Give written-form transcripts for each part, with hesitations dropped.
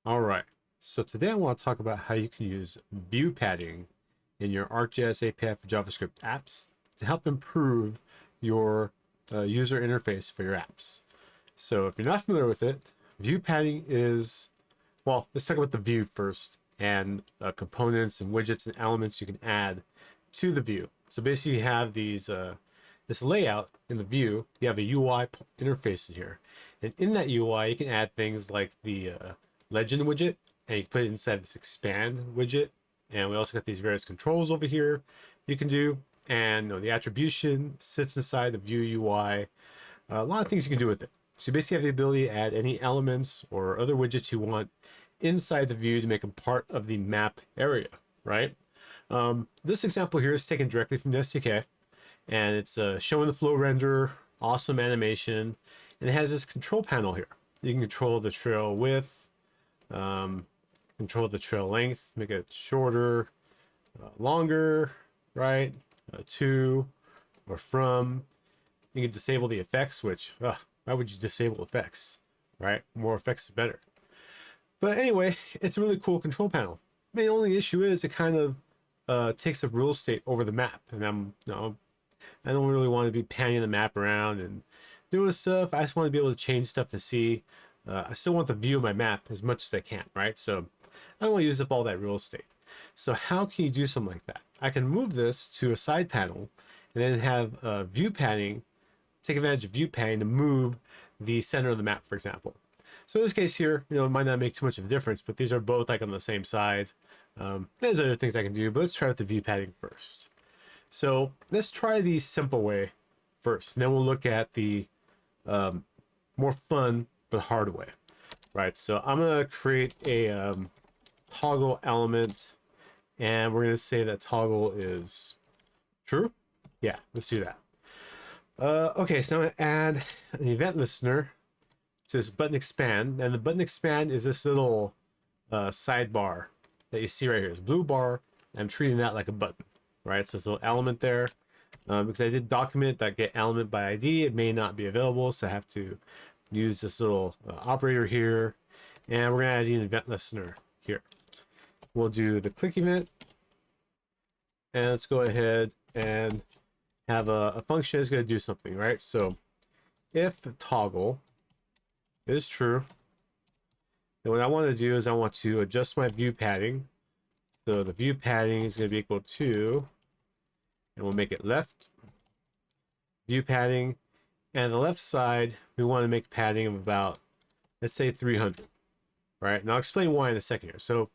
All right. So today I want to talk about how you can use view padding in your ArcGIS API for JavaScript apps to help improve your user interface for your apps. So if you're not familiar with it, view padding is, well, let's talk about the view first and components and widgets and elements you can add to the view. So basically you have this layout in the view. You have a UI interface in here. And in that UI, you can add things like the legend widget, and you can put it inside this expand widget. And we also got these various controls over here you can do. And the attribution sits inside the view UI. A lot of things you can do with it. So you basically have the ability to add any elements or other widgets you want inside the view to make them part of the map area, right? This example here is taken directly from the SDK, and it's showing the flow renderer, awesome animation, and it has this control panel here. You can control the trail width, control the trail length, make it shorter, longer, right? To or from. You can disable the effects, which, why would you disable effects, right? More effects, the better. But anyway, it's a really cool control panel. The only issue is it kind of takes up real estate over the map, and I don't really want to be panning the map around and doing stuff. I just want to be able to change stuff to see. I still want the view of my map as much as I can, right? So I don't want to use up all that real estate. So how can you do something like that? I can move this to a side panel and then have view padding, take advantage of view padding to move the center of the map, for example. So in this case here, it might not make too much of a difference, but these are both like on the same side. There's other things I can do, but let's try with the view padding first. So let's try the simple way first, and then we'll look at the more fun but hard way, right? So I'm gonna create a toggle element, and we're gonna say that toggle is true. Yeah, let's do that. Okay, so I'm gonna add an event listener to this button expand, and the button expand is this little sidebar that you see right here. It's blue bar. I'm treating that like a button, right? So it's a little element there. Because I did document that get element by ID, it may not be available, so I have to use this little operator here, and we're gonna add an event listener here. We'll do the click event, and let's go ahead and have a function that's gonna do something, right? So if toggle is true, then what I want to do is I want to adjust my view padding. So the view padding is going to be equal to, and we'll make it left view padding, and the left side we want to make padding of about, let's say 300, right? And I'll explain why in a second here. So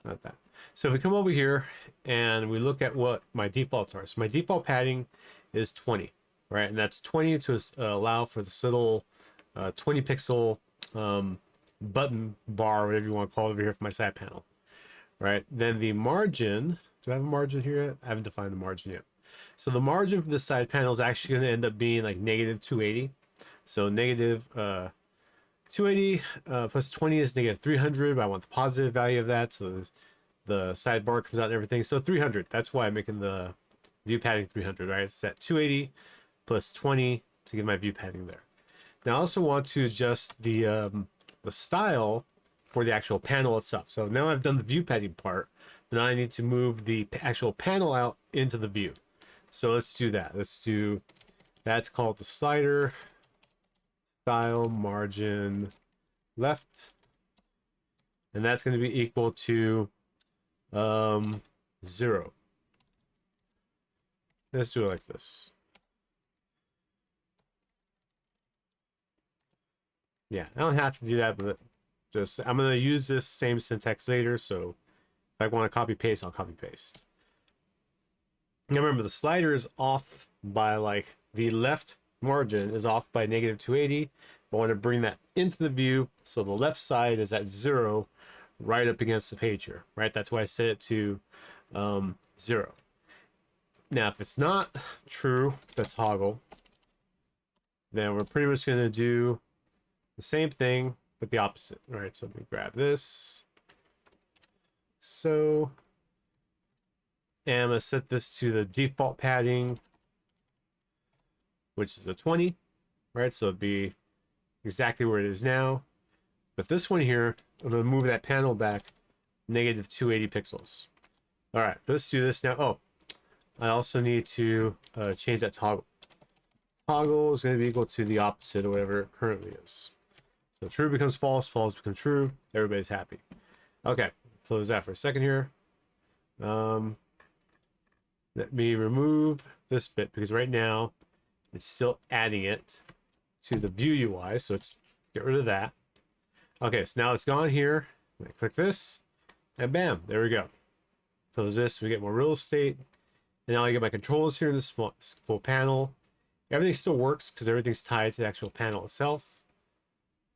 not that. So if we come over here and we look at what my defaults are, so my default padding is 20, right? And that's 20 to allow for this little 20 pixel button bar, whatever you want to call it over here for my side panel, right? Then the margin, do I have a margin here yet? I haven't defined the margin yet. So the margin for the side panel is actually going to end up being like negative 280. So negative 280 plus 20 is negative 300, but I want the positive value of that. So the sidebar comes out and everything. So 300, that's why I'm making the view padding 300, right? It's at 280 plus 20 to get my view padding there. Now I also want to adjust the style for the actual panel itself. So now I've done the view padding part, but now I need to move the actual panel out into the view. So let's do that. Let's do, that's called the slider, style margin left, and that's going to be equal to 0. Let's do it like this. Yeah, I don't have to do that, but just, I'm going to use this same syntax later. So if I want to copy paste, I'll copy paste. Now remember, the slider is off by like the left margin is off by negative 280. I want to bring that into the view. So the left side is at 0 right up against the page here, right? That's why I set it to 0. Now, if it's not true, the toggle, then we're pretty much going to do the same thing, but the opposite. All right, so let me grab this. So, and I'm going to set this to the default padding, which is a 20, right? So it'd be exactly where it is now. But this one here, I'm going to move that panel back negative 280 pixels. All right, let's do this now. Oh, I also need to change that toggle. Toggle is going to be equal to the opposite of whatever it currently is. So true becomes false, false becomes true. Everybody's happy. Okay, close that for a second here. Let me remove this bit because right now it's still adding it to the view UI. So let's get rid of that. Okay, so now it's gone here. I click this and bam, there we go. Close this, we get more real estate. And now I get my controls here in this full panel. Everything still works because everything's tied to the actual panel itself.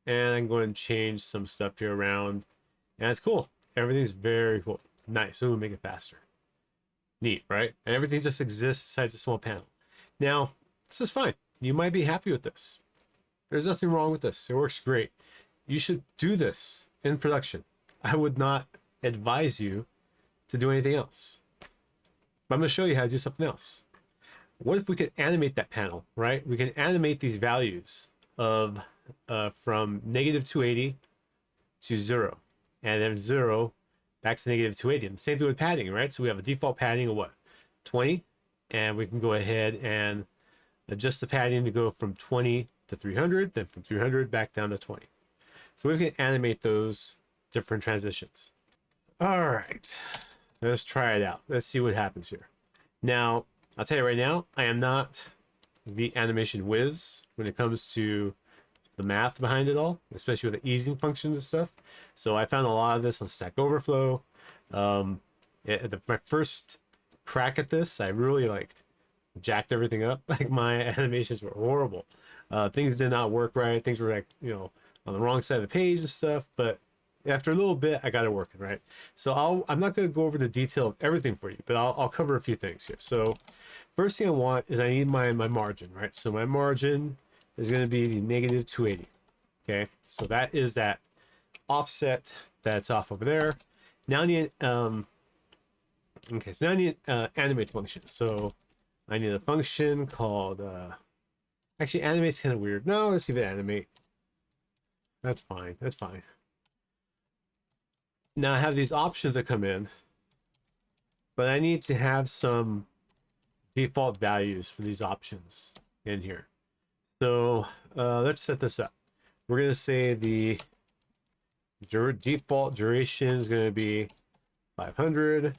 And I'm going to change some stuff here around. And it's cool. Everything's very cool. Nice. So we'll make it faster. Neat, right? And everything just exists inside the small panel. Now, this is fine. You might be happy with this. There's nothing wrong with this. It works great. You should do this in production. I would not advise you to do anything else. But I'm going to show you how to do something else. What if we could animate that panel, right? We can animate these values of from negative 280 to 0. And then 0 back to negative 280. And the same thing with padding, right? So we have a default padding of what? 20. And we can go ahead and adjust the padding to go from 20 to 300, then from 300 back down to 20. So we can animate those different transitions. All right, let's try it out. Let's see what happens here. Now, I'll tell you right now, I am not the animation whiz when it comes to the math behind it all, especially with the easing functions and stuff. So I found a lot of this on Stack Overflow. My first crack at this, I really jacked everything up. Like my animations were horrible. Things did not work right. Things were on the wrong side of the page and stuff. But after a little bit, I got it working right. So I'm not going to go over the detail of everything for you, but I'll cover a few things here. So first thing I want is I need my margin, right? So my margin is going to be the negative 280. Okay, so that is that offset that's off over there. Now I need animate function. So I need a function called actually animate's kind of weird. No, let's leave it animate. That's fine. That's fine. Now I have these options that come in, but I need to have some default values for these options in here. So let's set this up. We're going to say the default duration is going to be 500.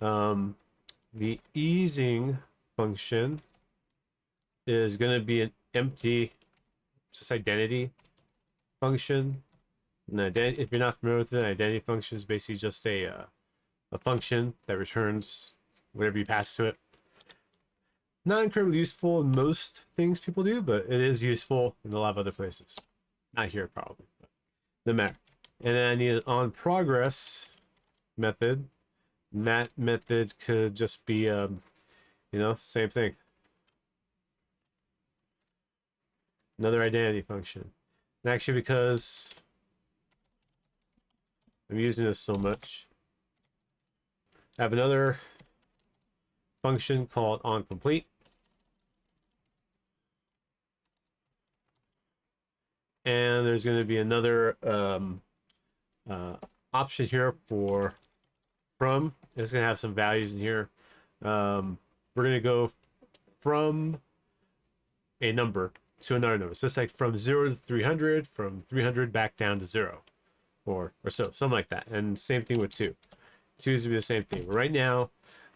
The easing function is going to be an empty, just identity function. And if you're not familiar with it, an identity function is basically just a function that returns whatever you pass to it. Not incredibly useful in most things people do, but it is useful in a lot of other places. Not here probably, but no matter. And then I need an on progress method. And that method could just be, same thing. Another identity function. And actually, because I'm using this so much, I have another function called onComplete. And there's going to be another option here for from. It's going to have some values in here. We're going to go from a number to another number. So it's like from 0 to 300, from 300 back down to 0, or so, something like that. And same thing with 2. 2 is going to be the same thing. But right now,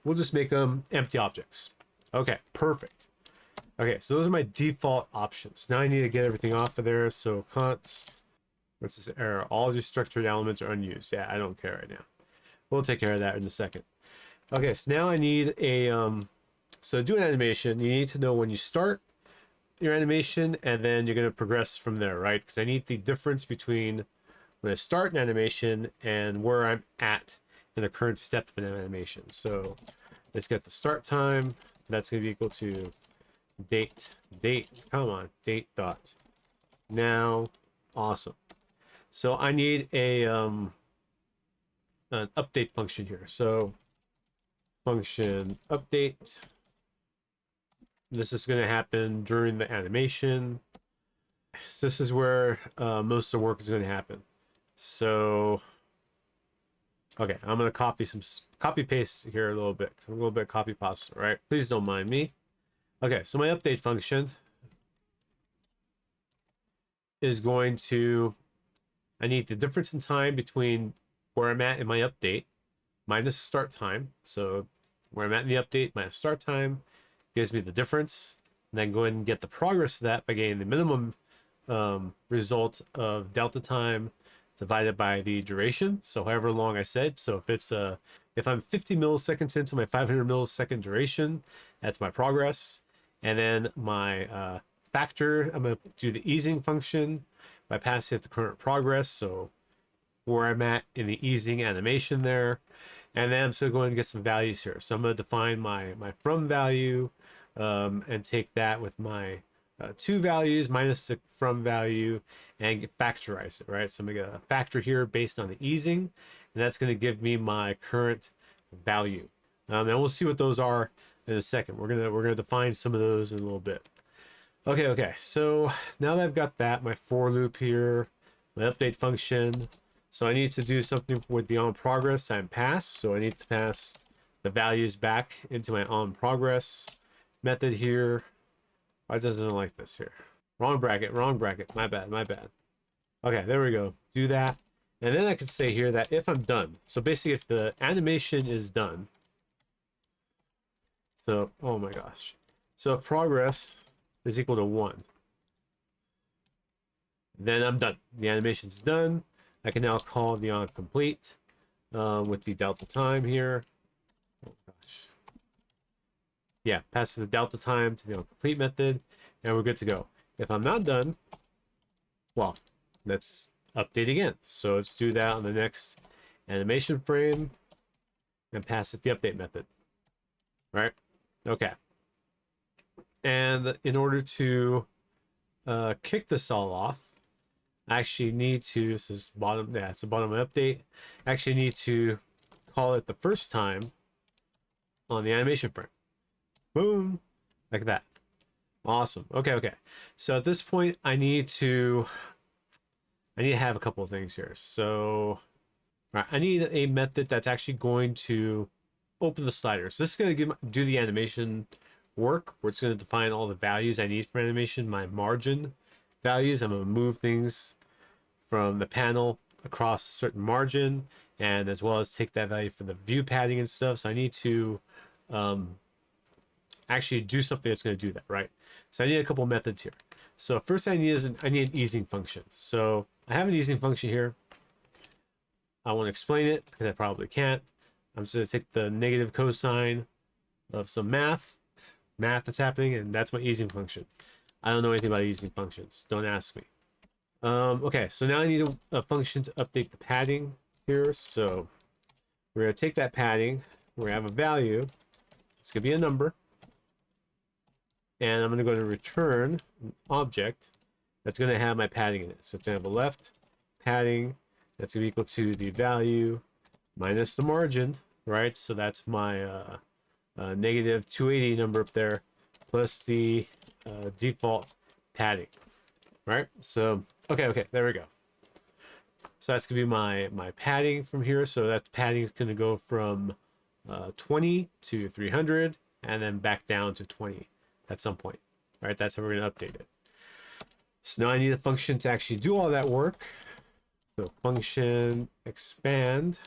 we'll just make them empty objects. Okay, perfect. Okay, so those are my default options. Now I need to get everything off of there. So const, what's this error? All your structured elements are unused. Yeah, I don't care right now. We'll take care of that in a second. Okay, so now I need a, so to do an animation, you need to know when you start your animation and then you're going to progress from there, right? Because I need the difference between when I start an animation and where I'm at in the current step of an animation. So let's get the start time. That's going to be equal to date dot now. Awesome. So I need a an update function here. So function update, this is going to happen during the animation. So this is where most of the work is going to happen. So, okay, I'm gonna copy paste here a little bit. I'm a little bit copy pasta, right? Please don't mind me. Okay, so my update function is going to, I need the difference in time between where I'm at in my update minus start time. So where I'm at in the update minus start time gives me the difference. And then go ahead and get the progress of that by getting the minimum result of delta time divided by the duration. So however long I said. So if I'm 50 milliseconds into my 500 millisecond duration, that's my progress. And then my factor, I'm going to do the easing function by passing it the current progress. So where I'm at in the easing animation there. And then I'm still going to get some values here. So I'm going to define my from value and take that with my two values minus the from value and factorize it, right? So I'm going to get a factor here based on the easing, and that's going to give me my current value. And we'll see what those are in a second. We're gonna define some of those in a little bit. Okay. So now that I've got that, my for loop here, my update function. So I need to do something with the on progress time passed. So I need to pass the values back into my on progress method here. Why doesn't it like this here? Wrong bracket. My bad. Okay, there we go. Do that. And then I can say here that if I'm done. So basically if the animation is done. So, oh my gosh. So if progress is equal to 1. Then I'm done. The animation's done. I can now call the on complete with the delta time here. Oh gosh. Yeah, passes the delta time to the on complete method, and we're good to go. If I'm not done, well, let's update again. So let's do that on the next animation frame and pass it the update method. Right? Okay. And in order to kick this all off, I actually need to, this is bottom, yeah, it's the bottom of update. I actually need to call it the first time on the animation frame. Boom, like that. Awesome. Okay. So at this point, I need to have a couple of things here. So, all right, I need a method that's actually going to open the slider. So this is going to do the animation work, where it's going to define all the values I need for animation, my margin values. I'm going to move things from the panel across a certain margin, and as well as take that value for the view padding and stuff. So I need to actually do something that's going to do that, right? So I need a couple methods here. So first I need an easing function. So I have an easing function here. I want to explain it because I probably can't. I'm just going to take the negative cosine of some math that's happening, and that's my easing function. I don't know anything about easing functions. Don't ask me. Okay, so now I need a function to update the padding here. So we're going to take that padding. We're going to have a value. It's going to be a number. And I'm going to return an object that's going to have my padding in it. So it's going to have a left padding that's going to be equal to the value minus the margin, right? So that's my negative 280 number up there plus the default padding, right? So okay, there we go. So that's gonna be my padding from here. So that padding is gonna go from 20 to 300 and then back down to 20 at some point, right? That's how we're gonna update it. So now I need a function to actually do all that work. So function expand,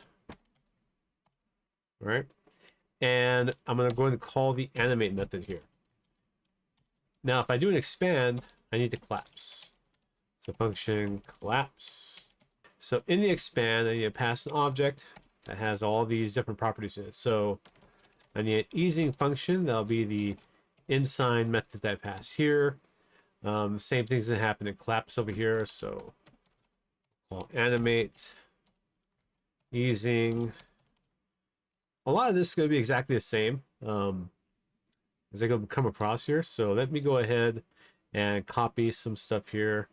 right? And I'm gonna go ahead and call the animate method here. Now, if I do an expand, I need to collapse. So function collapse. So in the expand, I need to pass an object that has all these different properties in it. So I need an easing function. That'll be the insign method that I pass here. Same thing's gonna happen in collapse over here. So call animate, easing. A lot of this is gonna be exactly the same as I come across here. So let me go ahead and copy some stuff here.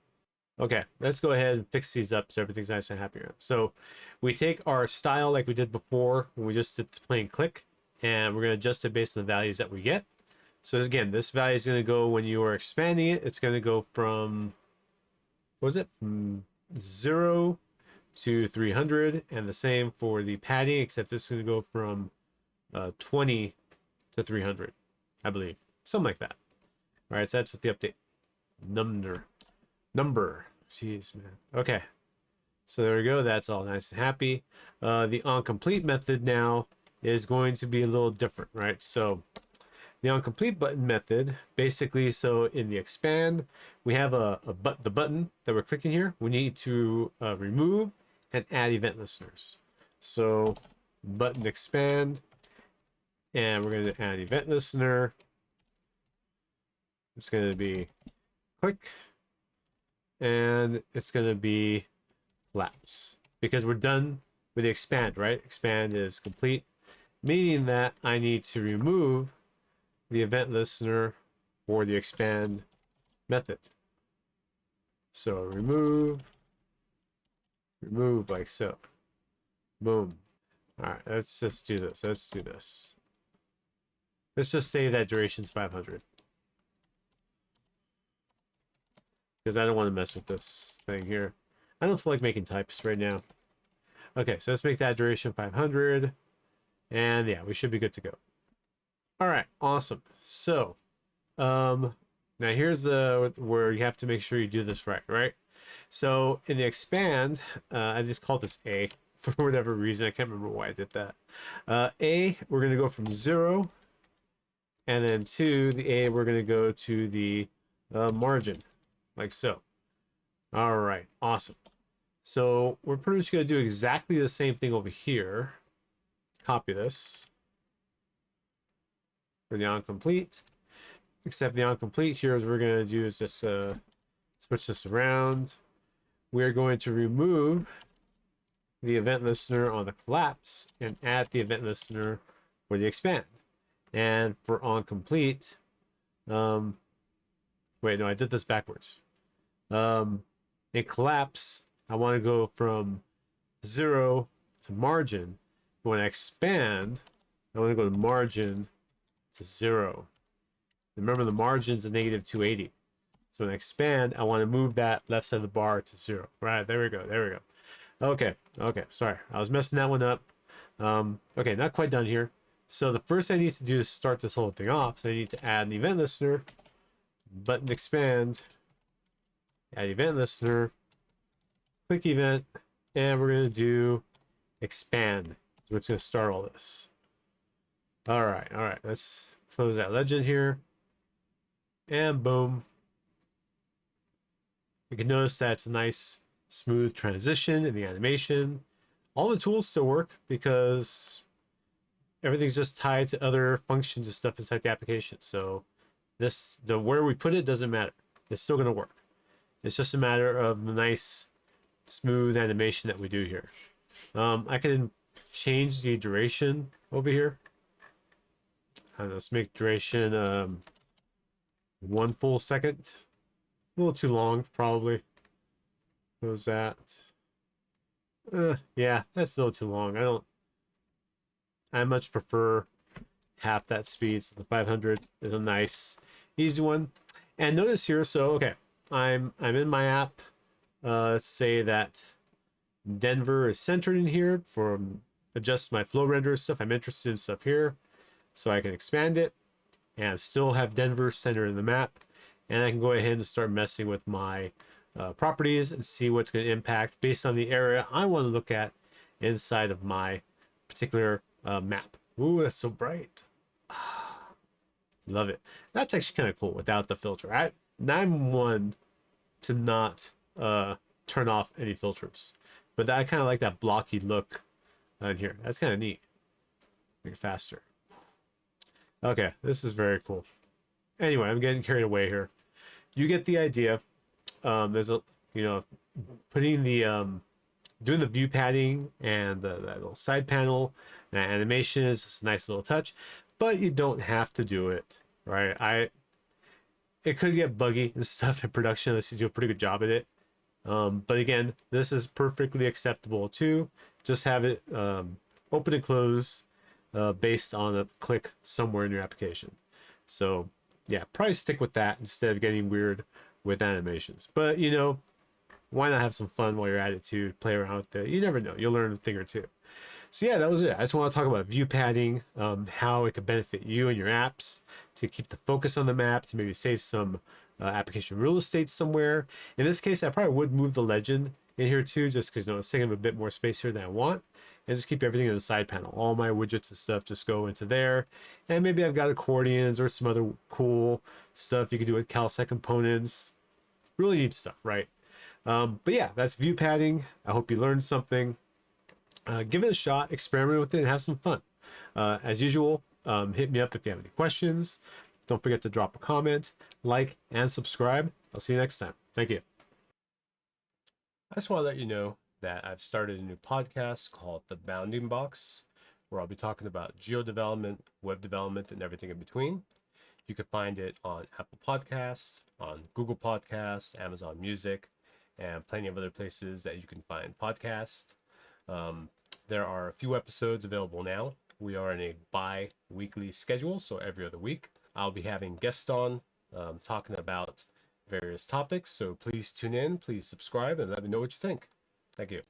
Okay, let's go ahead and fix these up so everything's nice and happy. So we take our style like we did before when we just did the plain click, and we're going to adjust it based on the values that we get. So again, this value is going to go when you are expanding it. It's going to go from, what was it? From 0 to 300, and the same for the padding, except this is going to go from 20 to 300, I believe, something like that. All right, so that's what the update number. Jeez, man. Okay, so there we go. That's all nice and happy. The onComplete method now is going to be a little different, right? So the onComplete button method, basically, so in the expand, we have the button that we're clicking here. We need to remove and add event listeners. So button expand, and we're going to add event listener. It's going to be click, and it's going to be collapse, because we're done with the expand, right? Expand is complete, meaning that I need to remove the event listener for the expand method. So remove like so. Boom. All right, let's just do this. Let's do this. Let's just say that duration's 500. Because I don't want to mess with this thing here. I don't feel like making types right now. Okay, so let's make that duration 500. And yeah, we should be good to go. All right, awesome. So, now here's where you have to make sure you do this right? So in the expand, I just called this A for whatever reason. I can't remember why I did that. A, we're going to go from 0. And then to the A, we're going to go to the margin, like so. All right, awesome. So we're pretty much going to do exactly the same thing over here. Copy this for the onComplete, except the onComplete here is we're going to do is just switch this around. We're going to remove the event listener on the collapse and add the event listener for the expand. And for onComplete, wait, no, I did this backwards. In collapse, I want to go from 0 to margin. But when I expand, I want to go to margin to 0. Remember, the margin's a negative 280. So when I expand, I want to move that left side of the bar to 0. Right, there we go, there we go. Okay, sorry, I was messing that one up. Okay, not quite done here. So the first thing I need to do is start this whole thing off. So I need to add an event listener, button expand, add event listener, click event, and we're going to do expand. So it's going to start all this. All right, let's close that legend here. And boom. You can notice that it's a nice smooth transition in the animation. All the tools still work because everything's just tied to other functions and stuff inside the application. So where we put it doesn't matter. It's still going to work. It's just a matter of the nice smooth animation that we do here. I can change the duration over here. Let's make duration 1 full second. A little too long, probably. What was that? Yeah, that's a little too long. I much prefer half that speed. So the 500 is a nice, easy one. And notice here, so okay, I'm in my app. Let's say that Denver is centered in here for adjust my flow render stuff. I'm interested in stuff here, so I can expand it, and I still have Denver centered in the map. And I can go ahead and start messing with my properties and see what's going to impact based on the area I want to look at inside of my particular map. Ooh, that's so bright. Love it. That's actually kind of cool without the filter. I'm one to not turn off any filters, but I kind of like that blocky look on here. That's kind of neat. Make it faster. Okay, this is very cool. Anyway, I'm getting carried away here. You get the idea. There's a, putting the doing the view padding and that little side panel and animation is just a nice little touch, but you don't have to do it, right? It could get buggy and stuff in production unless you do a pretty good job at it. But again, this is perfectly acceptable too. Just have it open and close based on a click somewhere in your application. So yeah, probably stick with that instead of getting weird with animations. But why not have some fun while you're at it too? Play around with it. You never know. You'll learn a thing or two. So yeah, that was it. I just want to talk about view padding, how it could benefit you and your apps to keep the focus on the map, to maybe save some application real estate somewhere. In this case, I probably would move the legend in here too, just because it's taking up a bit more space here than I want, and just keep everything in the side panel. All my widgets and stuff just go into there, and maybe I've got accordions or some other cool stuff you can do with calcite components. Really neat stuff, right? But yeah, that's view padding. I hope you learned something. Give it a shot, experiment with it, and have some fun. As usual, hit me up if you have any questions. Don't forget to drop a comment, like, and subscribe. I'll see you next time. Thank you. I just want to let you know that I've started a new podcast called The Bounding Box, where I'll be talking about geo development, web development, and everything in between. You can find it on Apple Podcasts, on Google Podcasts, Amazon Music, and plenty of other places that you can find podcasts. There are a few episodes available now. We are in a bi-weekly schedule, so every other week. I'll be having guests on talking about various topics, so please tune in, please subscribe, and let me know what you think. Thank you.